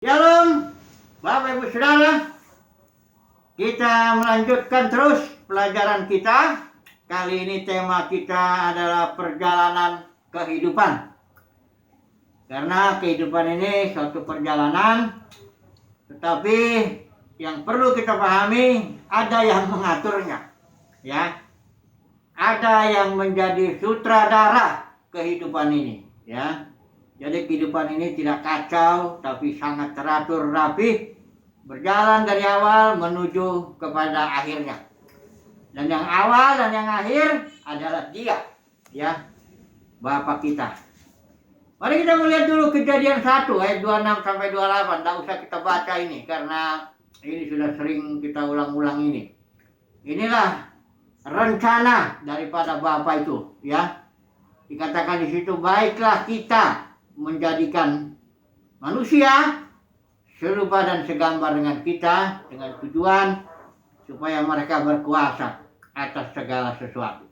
Shalom, Bapak Ibu Saudara. Kita melanjutkan terus pelajaran kita. Kali ini tema kita adalah perjalanan kehidupan. Karena kehidupan ini suatu perjalanan, tetapi yang perlu kita pahami ada yang mengaturnya, ya. Ada yang menjadi sutradara kehidupan ini, ya. Jadi kehidupan ini tidak kacau, tapi sangat teratur rapi, berjalan dari awal menuju kepada akhirnya. Dan yang awal dan yang akhir adalah Dia, ya, Bapa kita. Mari kita melihat dulu Kejadian 1 ayat 26 sampai 28. Tidak usah kita baca ini karena ini sudah sering kita ulang-ulang ini. Inilah rencana daripada Bapa itu, ya. Dikatakan di situ, baiklah kita menjadikan manusia serupa dan segambar dengan kita, dengan tujuan supaya mereka berkuasa atas segala sesuatu.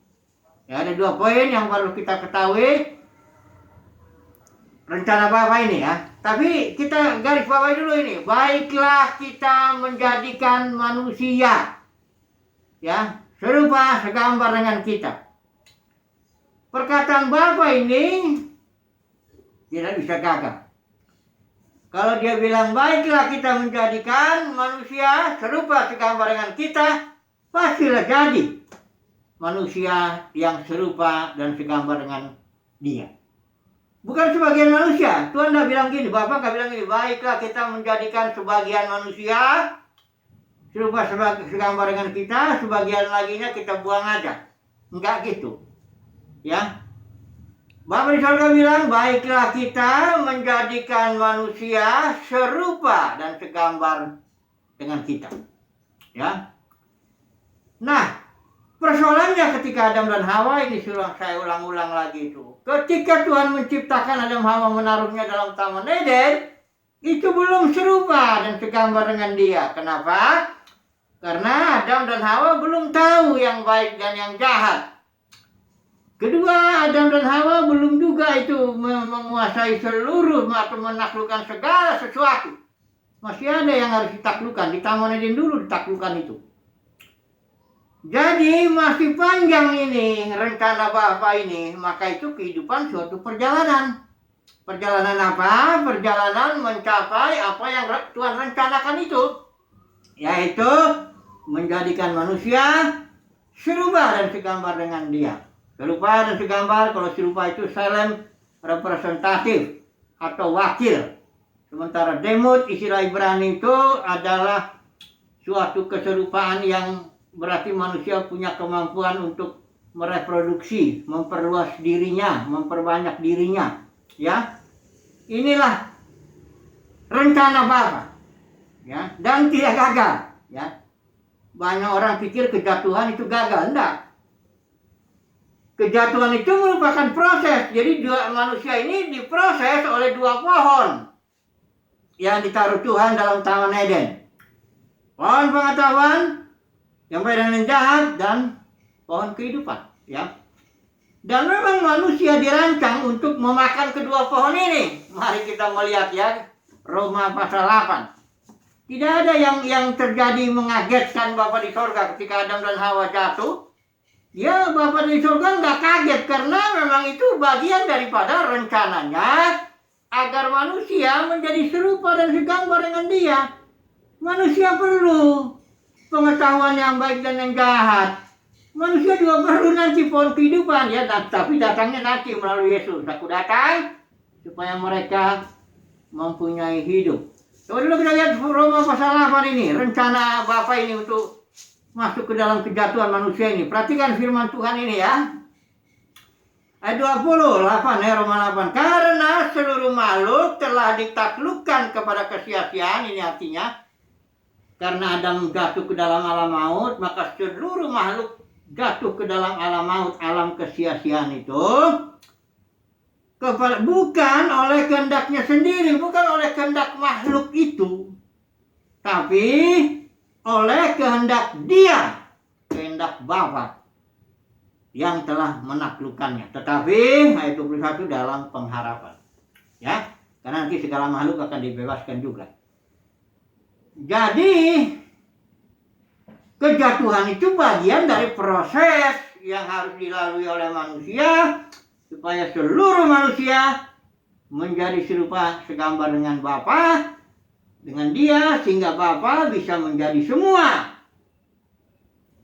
Ya, ada dua poin yang perlu kita ketahui rencana Bapa ini, ya. Tapi kita garis bawahi dulu ini, baiklah kita menjadikan manusia, ya, serupa segambar dengan kita. Perkataan Bapa ini tidak bisa gagal. Kalau dia bilang baiklah kita menjadikan manusia serupa segambar dengan kita, pastilah jadi manusia yang serupa dan segambar dengan Dia. Bukan sebagian manusia. Tuhan tidak bilang gini, Bapak nggak bilang gini, baiklah kita menjadikan sebagian manusia serupa segambar dengan kita, sebagian laginya kita buang aja. Enggak gitu, ya. Bapa di surga bilang, baiklah kita menjadikan manusia serupa dan segambar dengan kita. Ya. Nah, persoalannya ketika Adam dan Hawa ini saya ulang-ulang lagi itu. Ketika Tuhan menciptakan Adam Hawa menaruhnya dalam Taman Eden, itu belum serupa dan segambar dengan Dia. Kenapa? Karena Adam dan Hawa belum tahu yang baik dan yang jahat. Kedua, Adam dan Hawa belum juga itu menguasai seluruh atau menaklukkan segala sesuatu. Masih ada yang harus ditaklukkan. Di Taman Eden dulu ditaklukkan itu. Jadi masih panjang ini rencana Bapa ini. Maka itu kehidupan suatu perjalanan. Perjalanan apa? Perjalanan mencapai apa yang Tuhan rencanakan itu. Yaitu menjadikan manusia serupa dan segambar dengan Dia. Serupa dan segambar, kalau serupa itu selem representatif atau wakil. Sementara demut, istilah Ibrani itu adalah suatu keserupaan yang berarti manusia punya kemampuan untuk mereproduksi, memperluas dirinya, memperbanyak dirinya. Ya, inilah rencana Bapa. Ya, dan tidak gagal. Ya, banyak orang pikir kejatuhan itu gagal, enggak. Kejatuhan itu merupakan proses. Jadi dua manusia ini diproses oleh dua pohon yang ditaruh Tuhan dalam Taman Eden. Pohon pengetahuan yang baik dan yang jahat dan pohon kehidupan, ya. Dan memang manusia dirancang untuk memakan kedua pohon ini. Mari kita melihat, ya, Roma pasal 8. Tidak ada yang terjadi mengagetkan Bapa di sorga ketika Adam dan Hawa jatuh. Ya, Bapa di surga nggak kaget karena memang itu bagian daripada rencananya agar manusia menjadi serupa dan segambar dengan Dia. Manusia perlu pengetahuan yang baik dan yang jahat. Manusia juga perlu nanti pohon kehidupan, ya, tapi datangnya nanti melalui Yesus. Aku datang supaya mereka mempunyai hidup. Coba dulu kita lihat Roma pasal 8 ini, rencana Bapa ini untuk masuk ke dalam kejatuhan manusia ini. Perhatikan firman Tuhan ini, ya. Ayat 28, ya, Roma 8. Karena seluruh makhluk telah ditaklukkan kepada kesia-siaan, ini artinya karena Adam jatuh ke dalam alam maut, maka seluruh makhluk jatuh ke dalam alam maut, alam kesia-siaan itu. Bukan oleh kehendaknya sendiri, bukan oleh kehendak makhluk itu, tapi oleh kehendak Dia, kehendak Bapa yang telah menaklukkannya. Tetapi ayat 21 dalam pengharapan, ya, karena nanti segala makhluk akan dibebaskan juga. Jadi kejatuhan itu bagian dari proses yang harus dilalui oleh manusia supaya seluruh manusia menjadi serupa segambar dengan Bapa, dengan Dia, sehingga Bapa bisa menjadi semua.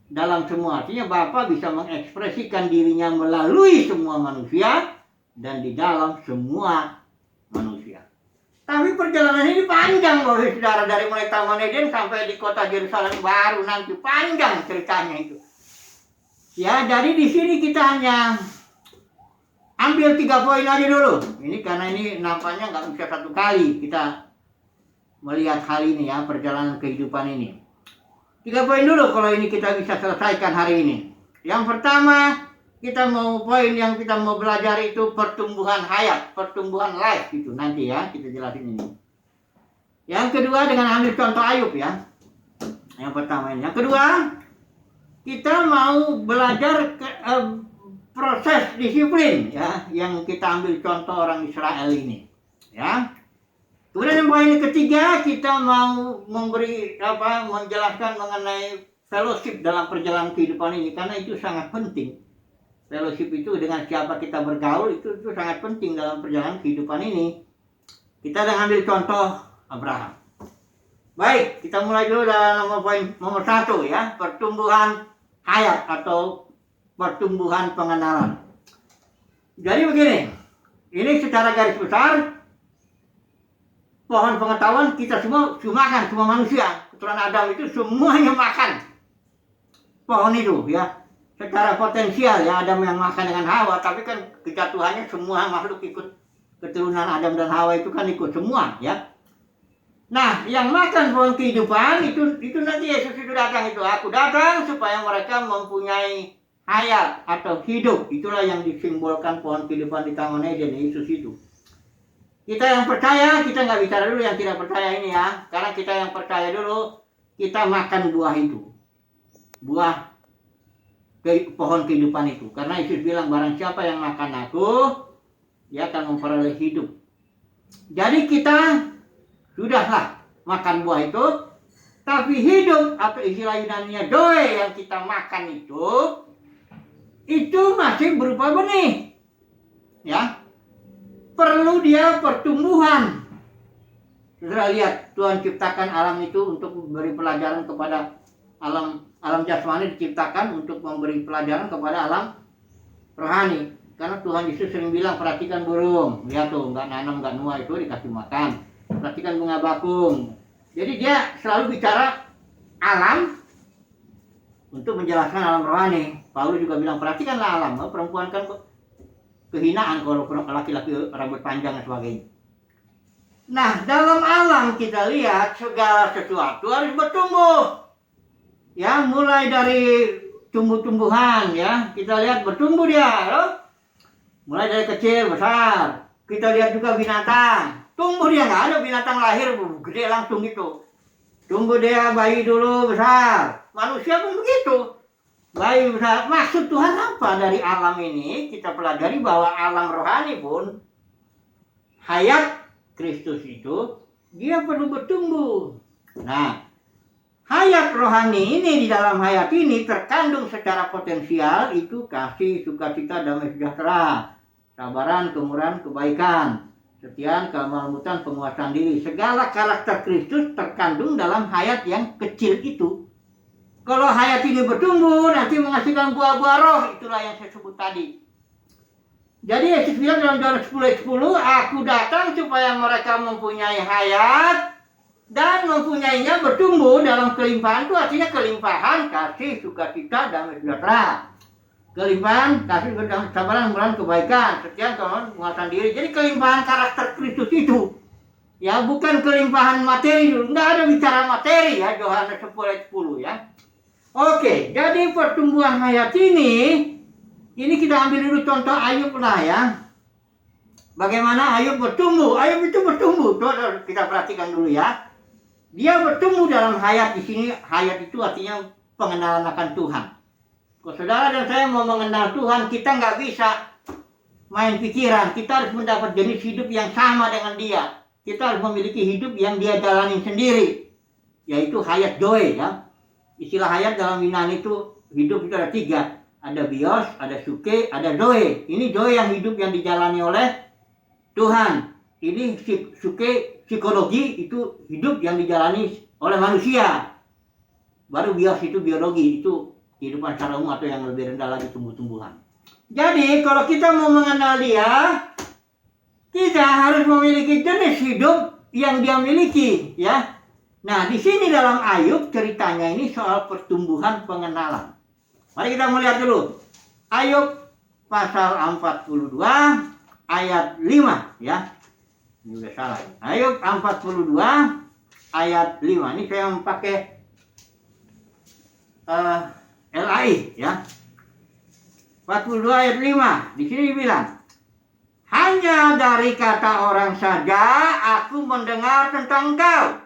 Dalam semua, artinya Bapa bisa mengekspresikan dirinya melalui semua manusia dan di dalam semua manusia. Tapi perjalanan ini panjang, Bapak Saudara, dari mulai Taman Eden sampai di kota Yerusalem baru nanti, panjang ceritanya itu. Ya, jadi di sini kita hanya ambil 3 poin aja dulu. Ini karena ini nampaknya nggak bisa satu kali kita melihat hal ini ya, perjalanan kehidupan ini. 3 poin dulu kalau ini kita bisa selesaikan hari ini. Yang pertama, kita mau poin yang kita mau belajar itu pertumbuhan hayat, pertumbuhan life itu nanti ya, kita jelasin ini. Yang kedua dengan ambil contoh Ayub ya. Yang pertama ini. Yang kedua, kita mau belajar proses disiplin ya, yang kita ambil contoh orang Israel ini ya. Kemudian yang poin ketiga, kita mau menjelaskan mengenai fellowship dalam perjalanan kehidupan ini, karena itu sangat penting. Fellowship itu dengan siapa kita bergaul itu sangat penting dalam perjalanan kehidupan ini. Kita akan ambil contoh Abraham. Baik, kita mulai dulu dalam nomor 1 ya, pertumbuhan hayat atau pertumbuhan pengenalan. Jadi begini, ini secara garis besar pohon pengetahuan kita semua makan, semua manusia, keturunan Adam itu semuanya makan pohon itu ya. Secara potensial ya, Adam yang makan dengan Hawa, tapi kan kejatuhannya semua makhluk ikut, keturunan Adam dan Hawa itu kan ikut semua ya. Nah, yang makan pohon kehidupan itu nanti Yesus itu datang itu, aku datang supaya mereka mempunyai hayat atau hidup. Itulah yang disimbolkan pohon kehidupan di Taman Eden, Yesus itu. Kita yang percaya, kita nggak bicara dulu yang tidak percaya ini ya. Karena kita yang percaya dulu, kita makan buah itu. Buah pohon kehidupan itu. Karena Yesus bilang, barang siapa yang makan aku, dia akan memperoleh hidup. Jadi kita sudahlah makan buah itu, tapi hidup atau istilah Yunaninya doe yang kita makan itu masih berupa benih. Ya. Perlu dia pertumbuhan. Saudara lihat, Tuhan ciptakan alam itu untuk memberi pelajaran kepada alam jasmani, diciptakan untuk memberi pelajaran kepada alam rohani. Karena Tuhan Yesus sering bilang, perhatikan burung, lihat tuh, nggak nanam, nggak nuai, itu dikasih makan. Perhatikan bunga bakung. Jadi dia selalu bicara alam untuk menjelaskan alam rohani. Paulus juga bilang, perhatikanlah alam. Perempuan kan kehinaan kalau laki-laki rambut panjang dan sebagainya. Nah, dalam alam kita lihat segala sesuatu harus bertumbuh. Ya, mulai dari tumbuh-tumbuhan ya, kita lihat bertumbuh dia, loh. Mulai dari kecil besar. Kita lihat juga binatang, tumbuh dia, nggak ada binatang lahir gede langsung gitu. Tumbuh dia bayi dulu besar. Manusia pun begitu. Baik, maksud Tuhan apa dari alam ini? Kita pelajari bahwa alam rohani pun hayat Kristus itu dia perlu bertumbuh. Nah, hayat rohani ini, di dalam hayat ini terkandung secara potensial itu kasih, sukacita, damai sejahtera, sabaran, kemurahan, kebaikan, kesetiaan, kelembutan, penguasaan diri. Segala karakter Kristus terkandung dalam hayat yang kecil itu. Kalau hayat ini bertumbuh, nanti menghasilkan buah-buah roh. Itulah yang saya sebut tadi. Jadi Yesus bilang dalam Yohanes 10:10, aku datang supaya mereka mempunyai hayat dan mempunyainya bertumbuh dalam kelimpahan. Itu artinya kelimpahan kasih, sukacita, damai sejahtera. Kelimpahan kasih, sabaran, kemurahan, kebaikan, kesetiaan, penguasaan diri. Jadi kelimpahan karakter Kristus itu. Ya, bukan kelimpahan materi dulu. Enggak ada bicara materi ya, Yohanes 10:10 ya. Oke, jadi pertumbuhan hayat ini kita ambil dulu contoh Ayub lah ya. Bagaimana Ayub bertumbuh? Ayub itu bertumbuh. Tuh, kita perhatikan dulu ya. Dia bertumbuh dalam hayat di sini. Hayat itu artinya pengenalan akan Tuhan. Kalau saudara dan saya mau mengenal Tuhan, kita nggak bisa main pikiran. Kita harus mendapat jenis hidup yang sama dengan Dia. Kita harus memiliki hidup yang Dia jalani sendiri. yaitu hayat zoe ya. Istilah hayat dalam Yunani itu hidup itu ada 3. Ada bios, ada suke, ada zoe. Ini zoe yang hidup yang dijalani oleh Tuhan. Ini suke psikologi, itu hidup yang dijalani oleh manusia. Baru bios itu biologi, itu kehidupan secara umum atau yang lebih rendah lagi tumbuh-tumbuhan. Jadi kalau kita mau mengenal dia, kita harus memiliki jenis hidup yang dia miliki ya. Nah, di sini dalam Ayub ceritanya ini soal pertumbuhan pengenalan. Mari kita melihat dulu. Ayub pasal 42 ayat 5 ya. Ini udah salah. Ayub 42 ayat 5. Ini saya pakai LAI ya. 42 ayat 5. Di sini dibilang, hanya dari kata orang saja aku mendengar tentang kau.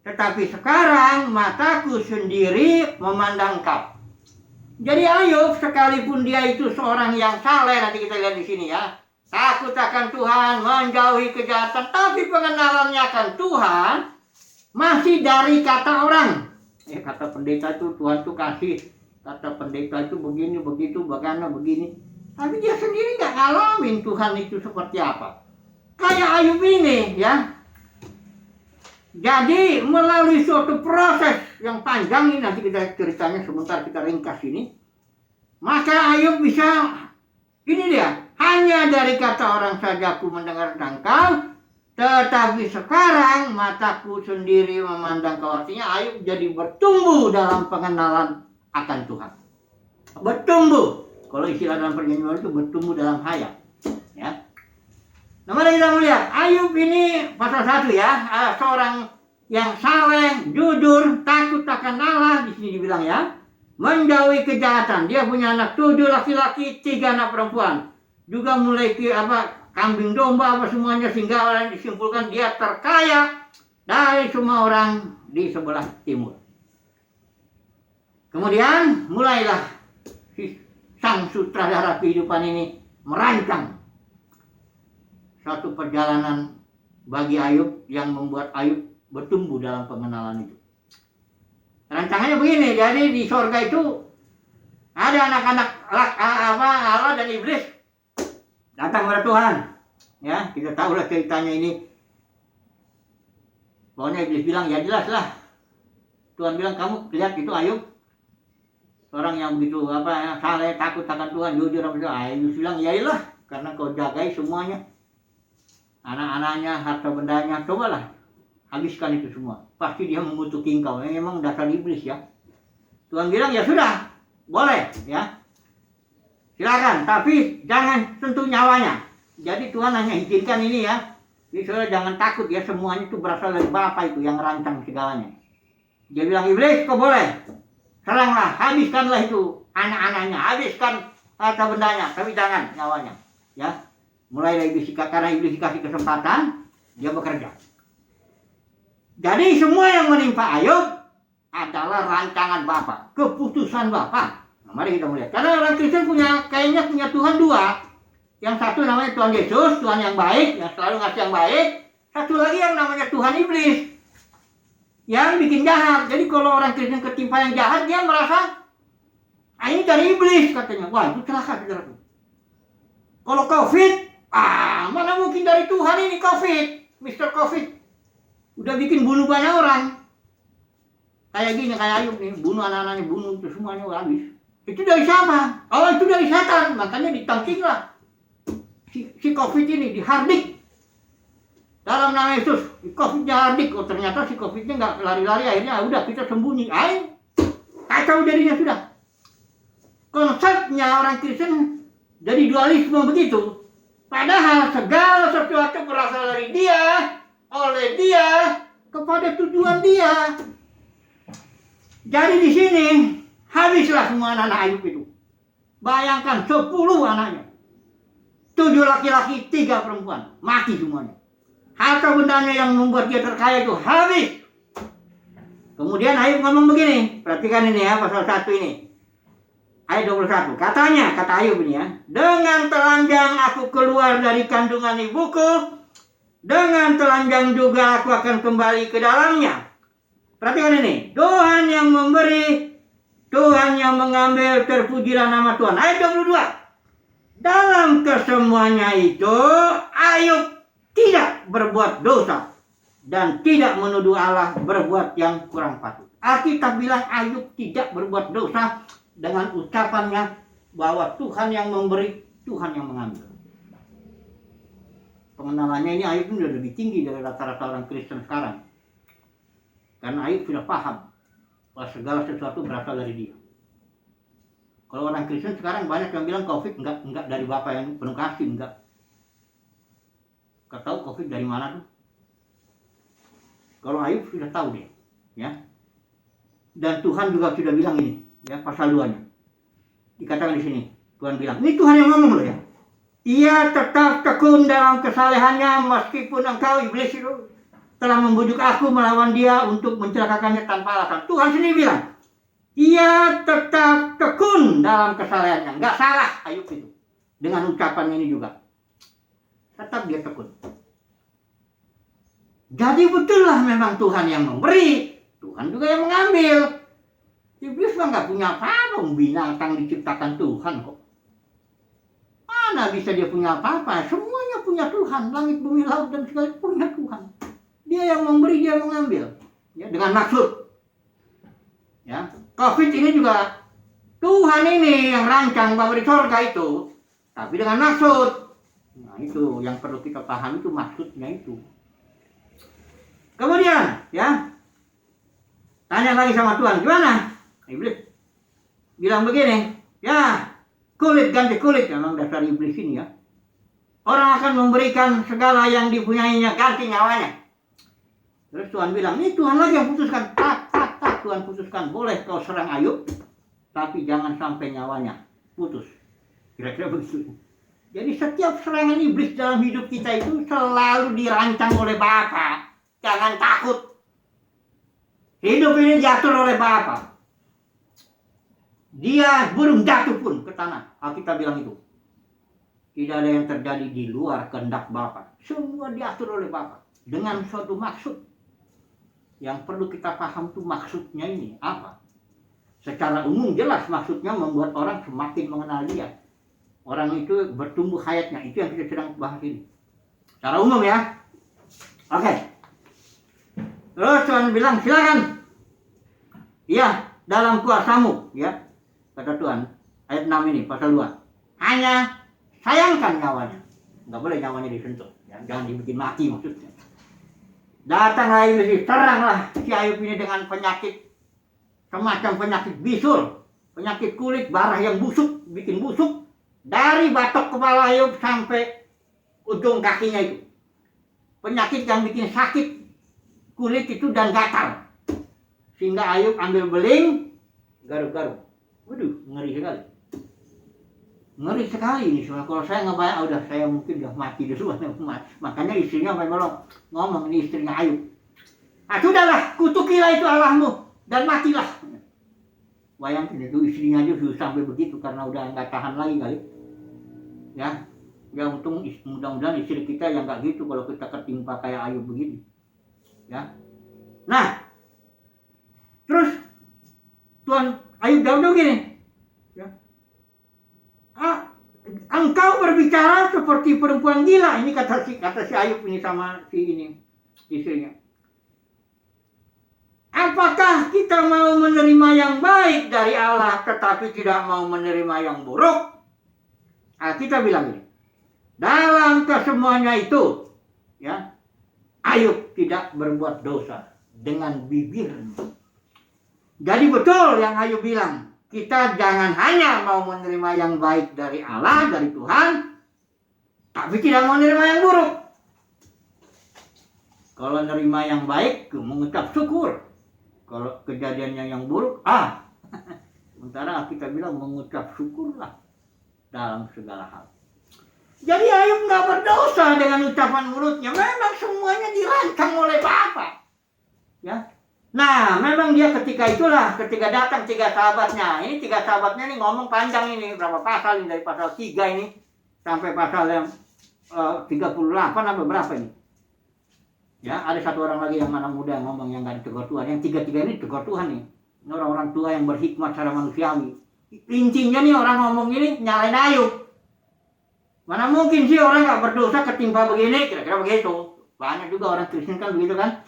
Tetapi sekarang mataku sendiri memandang kau. Jadi Ayub sekalipun dia itu seorang yang saleh, nanti kita lihat di sini ya. Takut akan Tuhan, menjauhi kejahatan, tapi pengenalannya akan Tuhan masih dari kata orang. Kata pendeta itu Tuhan tuh kasih, kata pendeta itu begini, begitu, bagaimana, begini. Tapi dia sendiri nggak ngalamin Tuhan itu seperti apa. Kayak Ayub ini ya. Jadi melalui suatu proses yang panjang ini, nanti kita ceritanya sebentar kita ringkas ini. Maka Ayub bisa, ini dia, hanya dari kata orang saja aku mendengar tentang kau, tetapi sekarang mataku sendiri memandang kau. Artinya Ayub jadi bertumbuh dalam pengenalan akan Tuhan. Bertumbuh. Kalau istilah dalam perjanjian itu bertumbuh dalam hayat. Ya. Nah, mari kita melihat Ayub ini pasal 1 ya, seorang yang saleh, jujur, takut akan Allah, di sini dibilang ya, menjauhi kejahatan. Dia punya anak 7 laki-laki, 3 anak perempuan. Juga mulai kambing domba apa semuanya, sehingga orang disimpulkan dia terkaya dari semua orang di sebelah timur. Kemudian mulailah sang sutradara kehidupan ini merancang satu perjalanan bagi Ayub yang membuat Ayub bertumbuh dalam pengenalan itu. Rancangannya begini, jadi di sorga itu ada anak-anak Allah dan iblis datang kepada Tuhan. Ya, kita tahu lah ceritanya ini. Pokoknya iblis bilang, ya jelas lah. Tuhan bilang, kamu lihat itu Ayub, orang yang begitu saleh, takut akan Tuhan, jujur apa itu. Iblis bilang, ya iyalah, karena kau jagai semuanya. Anak-anaknya, harta bendanya, cobalah habiskan itu semua. Pasti dia mengutuki engkau. Memang dasar iblis ya. Tuhan bilang, ya sudah, boleh ya. Silakan, tapi jangan sentuh nyawanya. Jadi Tuhan hanya izinkan ini ya. Jadi saudara jangan takut ya, semuanya itu berasal dari Bapa itu yang rancang segalanya. Dia bilang, iblis kau boleh. Seranglah, habiskanlah itu anak-anaknya, habiskan harta bendanya, tapi jangan nyawanya. Ya. Mulai dari iblis, karena iblis dikasih kesempatan, dia bekerja. Jadi semua yang menimpa Ayub adalah rancangan Bapa, keputusan Bapa. Nah, mari kita melihat. Karena orang Kristen kayaknya punya Tuhan 2. Yang satu namanya Tuhan Yesus, Tuhan yang baik, yang selalu ngasih yang baik. Satu lagi yang namanya Tuhan iblis, yang bikin jahat. Jadi kalau orang Kristen ketimpa yang jahat, dia merasa, ini dari iblis katanya. Wah, itu celaka. Kalau COVID, mana mungkin dari Tuhan ini COVID, Mr. COVID. Udah bikin bunuh banyak orang. Kayak gini, kayak Ayub nih, bunuh anak-anaknya, bunuh itu semuanya habis. Itu dari siapa? Oh, itu dari setan. Makanya ditangking lah. Si COVID ini dihardik. Dalam nama Yesus, COVID dihardik. Oh, ternyata si COVID-nya nggak lari-lari, akhirnya udah kita sembunyi. Kacau jadinya sudah. Konsepnya orang Kristen jadi dualisme begitu. Padahal segala sesuatu berasal dari dia, oleh dia, kepada tujuan dia. Jadi di sini habislah semua anak-anak Ayub itu. Bayangkan 10 anaknya, 7 laki-laki, 3 perempuan, mati semuanya. Harta bendanya yang membuat dia terkaya itu habis. Kemudian Ayub ngomong begini, perhatikan ini ya, pasal 1 ini. Ayat 21, katanya, kata Ayub ini ya, dengan telanjang aku keluar dari kandungan ibuku, dengan telanjang juga aku akan kembali ke dalamnya. Perhatikan ini. Tuhan yang memberi, Tuhan yang mengambil, terpujilah nama Tuhan. Ayat 22. Dalam kesemuanya itu, Ayub tidak berbuat dosa dan tidak menuduh Allah berbuat yang kurang patut. Alkitab bilang Ayub tidak berbuat dosa dengan ucapannya bahwa Tuhan yang memberi, Tuhan yang mengambil. Pengenalannya ini Ayub sudah lebih tinggi dari rata-rata orang Kristen sekarang. Karena Ayub sudah paham bahwa segala sesuatu berasal dari Dia. Kalau orang Kristen sekarang banyak yang bilang COVID enggak dari Bapa yang penuh kasih, enggak. Kau tahu COVID dari mana tuh? Kalau Ayub sudah tahu dia, ya. Dan Tuhan juga sudah bilang ini, ya, pasal 2-nya. Dikatakan di sini, Tuhan bilang, ini Tuhan yang ngomong loh ya. Ia tetap tekun dalam kesalehannya meskipun engkau iblis itu telah membujuk aku melawan dia untuk mencelakakannya tanpa alasan. Tuhan sendiri bilang, ia tetap tekun dalam kesalehannya. Enggak salah Ayub itu. Dengan ucapan ini juga. Tetap dia tekun. Jadi betullah memang Tuhan yang memberi. Tuhan juga yang mengambil. Iblis mah nggak punya apa-apa. Binatang diciptakan Tuhan kok. Mana bisa dia punya apa-apa? Semuanya punya Tuhan. Langit, bumi, laut dan segala punya Tuhan. Dia yang memberi, dia yang mengambil. Ya, dengan maksud. Ya. COVID ini juga Tuhan ini yang rancang memberi surga itu, tapi dengan maksud. Nah itu yang perlu kita pahami, itu maksudnya itu. Kemudian ya, tanya lagi sama Tuhan, gimana? Iblis bilang begini, ya kulit ganti kulit, memang dasar iblis ini ya. Orang akan memberikan segala yang dipunyainya ganti nyawanya. Terus Tuhan bilang, ini Tuhan lagi yang putuskan. Tuhan putuskan, boleh kau serang Ayub, tapi jangan sampai nyawanya putus. Kira-kira begitu. Jadi setiap serangan iblis dalam hidup kita itu selalu dirancang oleh Bapa. Jangan takut. Hidup ini diatur oleh Bapa. Dia burung jatuh pun ke tanah. Alkitab bilang itu. Tidak ada yang terjadi di luar kehendak Bapa. Semua diatur oleh Bapa dengan suatu maksud. Yang perlu kita paham tuh maksudnya ini apa? Secara umum jelas maksudnya membuat orang semakin mengenal Dia. Orang itu bertumbuh hayatnya. Itu yang kita sedang bahas ini. Secara umum ya. Oke. Terus Tuhan bilang silakan. Iya, dalam kuasamu, ya. Kata Tuhan. Ayat 6 ini, pasal 2. Hanya sayangkan nyawanya. Enggak boleh nyawanya disentuh. Ya, jangan dibikin mati maksudnya. Datanglah iblis, seranglah si Ayub ini dengan penyakit, semacam penyakit bisul, penyakit kulit, barah yang busuk, bikin busuk, dari batok kepala Ayub sampai ujung kakinya itu. Penyakit yang bikin sakit kulit itu dan gatal. Sehingga Ayub ambil beling, garuk-garuk. Waduh, ngeri sekali. Ngeri sekali ini semua. Kalau saya ngebayang, udah saya mungkin udah mati dulu. Makanya istrinya memang ngomong, ini istrinya Ayub. Ah sudahlah, kutukilah itu Allahmu dan matilah. Bayangin itu istrinya aja sudah sampai begitu karena udah nggak tahan lagi kali. Ya, ya untung mudah-mudahan istri kita yang nggak gitu kalau kita ketimpa kayak Ayub begini. Ya, nah, terus Tuhan Ayub jawab gini. Engkau berbicara seperti perempuan gila. Ini kata si Ayub ini sama si ini istrinya. Apakah kita mau menerima yang baik dari Allah tetapi tidak mau menerima yang buruk? Kita bilang ini. Dalam kesemuanya itu, ya, Ayub tidak berbuat dosa dengan bibirnya. Jadi betul yang Ayub bilang. Kita jangan hanya mau menerima yang baik dari Allah, dari Tuhan, tapi tidak mau menerima yang buruk. Kalau menerima yang baik, mengucap syukur. Kalau kejadiannya yang buruk, sementara kita bilang mengucap syukurlah dalam segala hal. Jadi Ayub nggak berdosa dengan ucapan mulutnya. Memang semuanya dirancang oleh Bapa. Ya. Nah, memang dia ketika datang 3 sahabatnya. Ini 3 sahabatnya nih ngomong panjang ini. Berapa pasal ini? Dari pasal 3 ini. Sampai pasal yang 38 apa berapa ini? Ya, ada satu orang lagi yang anak muda ngomong yang nggak ditegur Tuhan. Yang tiga-tiga ini ditegur Tuhan nih. Ini orang-orang tua yang berhikmat secara manusiawi. Intinya nih orang ngomong ini nyalain Ayub. Mana mungkin sih orang nggak berdosa ketimpa begini, kira-kira begitu. Banyak juga orang Kristen kan begitu kan.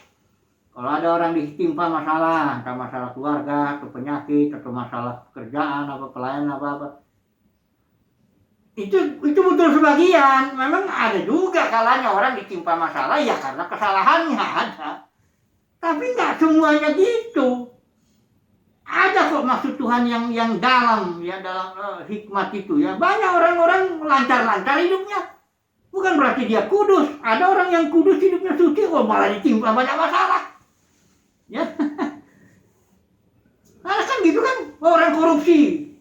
Kalau ada orang ditimpa masalah, entah masalah keluarga, atau penyakit, atau masalah pekerjaan, apa pelayanan, apa-apa. Itu betul sebagian. Memang ada juga kalanya orang ditimpa masalah ya karena kesalahannya ada. Tapi nggak semuanya gitu. Ada kok maksud Tuhan yang dalam ya, dalam hikmat itu ya. Banyak orang-orang lancar-lancar hidupnya. Bukan berarti dia kudus. Ada orang yang kudus hidupnya suci kok malah ditimpa banyak masalah. Ya. Nah kan gitu kan, orang korupsi.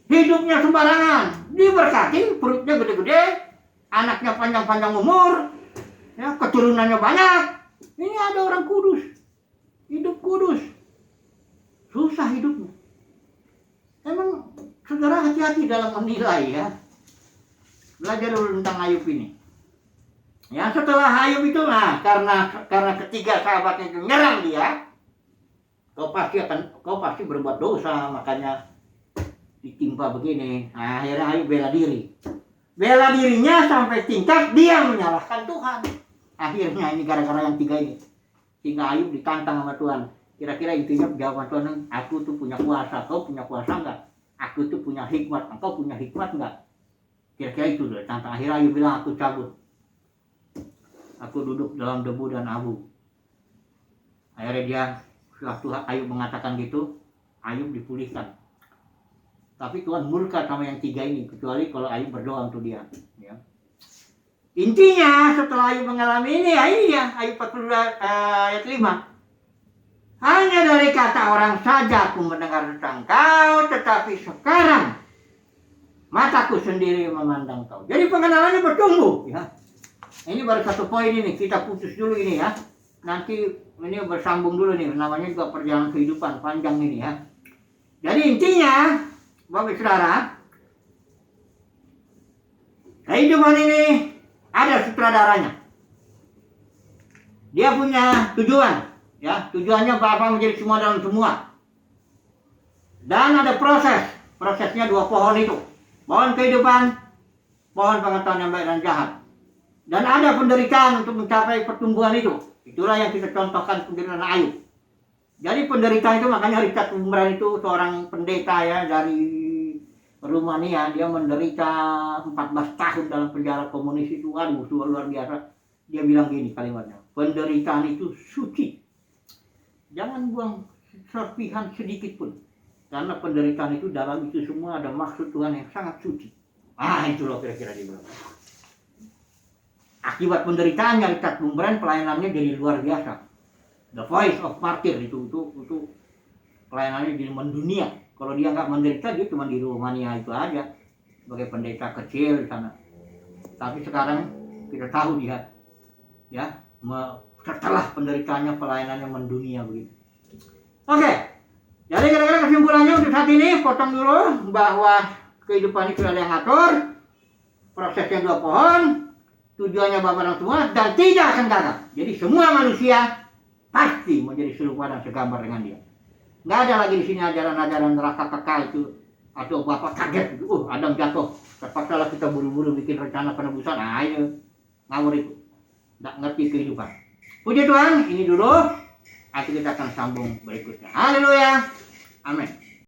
Hidupnya sembarangan, diberkati, perutnya gede-gede, anaknya panjang-panjang umur, ya, keturunannya banyak. Ini ada orang kudus, hidup kudus, susah hidupnya. Emang saudara hati-hati dalam menilai ya. Belajar dulu tentang Ayub ini. Ya setelah Ayub itu, nah karena ketiga sahabatnya itu nyerang dia, kau pasti berbuat dosa, makanya ditimpa begini. Nah, akhirnya Ayub bela diri. Bela dirinya sampai tingkat dia menyalahkan Tuhan. Akhirnya ini gara-gara yang tiga ini. Sehingga Ayub ditantang sama Tuhan. Kira-kira intinya jawaban Tuhan, aku tuh punya kuasa, kau punya kuasa enggak? Aku tuh punya hikmat, engkau punya hikmat enggak? Kira-kira itu deh tantang. Akhirnya Ayub bilang, aku cabut. Aku duduk dalam debu dan abu. Akhirnya dia, setelah Tuhan Ayub mengatakan gitu, Ayub dipulihkan. Tapi Tuhan murka sama yang tiga ini, kecuali kalau Ayub berdoa untuk dia. Ya. Intinya setelah Ayub mengalami ini, Ayub 42 ayat 5. Hanya dari kata orang saja aku mendengar tentang kau, tetapi sekarang mataku sendiri memandang kau. Jadi pengenalannya bertumbuh. Ya. Ini baru satu poin ini, kita putus dulu ini ya. Nanti ini bersambung dulu nih, namanya juga perjalanan kehidupan panjang ini ya. Jadi intinya, Bapak Saudara, kehidupan ini ada sutradaranya. Dia punya tujuan, ya, tujuannya Bapa menjadi semua dalam semua. Dan ada prosesnya dua pohon itu, pohon kehidupan, pohon pengetahuan yang baik dan jahat. Dan ada penderitaan untuk mencapai pertumbuhan itu. Itulah yang kita contohkan penderitaan Ayub. Jadi penderitaan itu makanya Richard Wurmbrand itu seorang pendeta ya dari Rumania, dia menderita 14 tahun dalam penjara komunis itu. Waduh, luar biasa. Dia bilang gini kalimatnya, penderitaan itu suci. Jangan buang serpihan sedikit pun. Karena penderitaan itu dalam itu semua ada maksud Tuhan yang sangat suci. Itu loh kira-kira dia bilang. Akibat penderitaannya Richard Wurmbrand pelayanannya jadi luar biasa. The Voice of Martyr itu pelayanannya jadi mendunia. Kalau dia nggak menderita, dia cuma di Rumania itu aja sebagai pendeta kecil di sana. Tapi sekarang kita tahu dia ya setelah penderitaannya pelayanannya mendunia begitu. Oke, jadi kira-kira kesimpulannya untuk saat ini potong dulu bahwa kehidupan itu ada yang ngatur, prosesnya dua pohon, tujuannya Bapa dan semua dan tidak akan gagal. Jadi semua manusia pasti menjadi serupa dan segambar dengan dia. Nggak ada lagi di sini ajaran-ajaran neraka kekal itu atau Bapak kaget itu, Adam jatuh, terpaksalah kita buru-buru bikin rencana penebusan. Ini ngawur itu, nggak ngerti kehidupan. Puji Tuhan, ini dulu. Nanti kita akan sambung berikutnya. Haleluya, amin.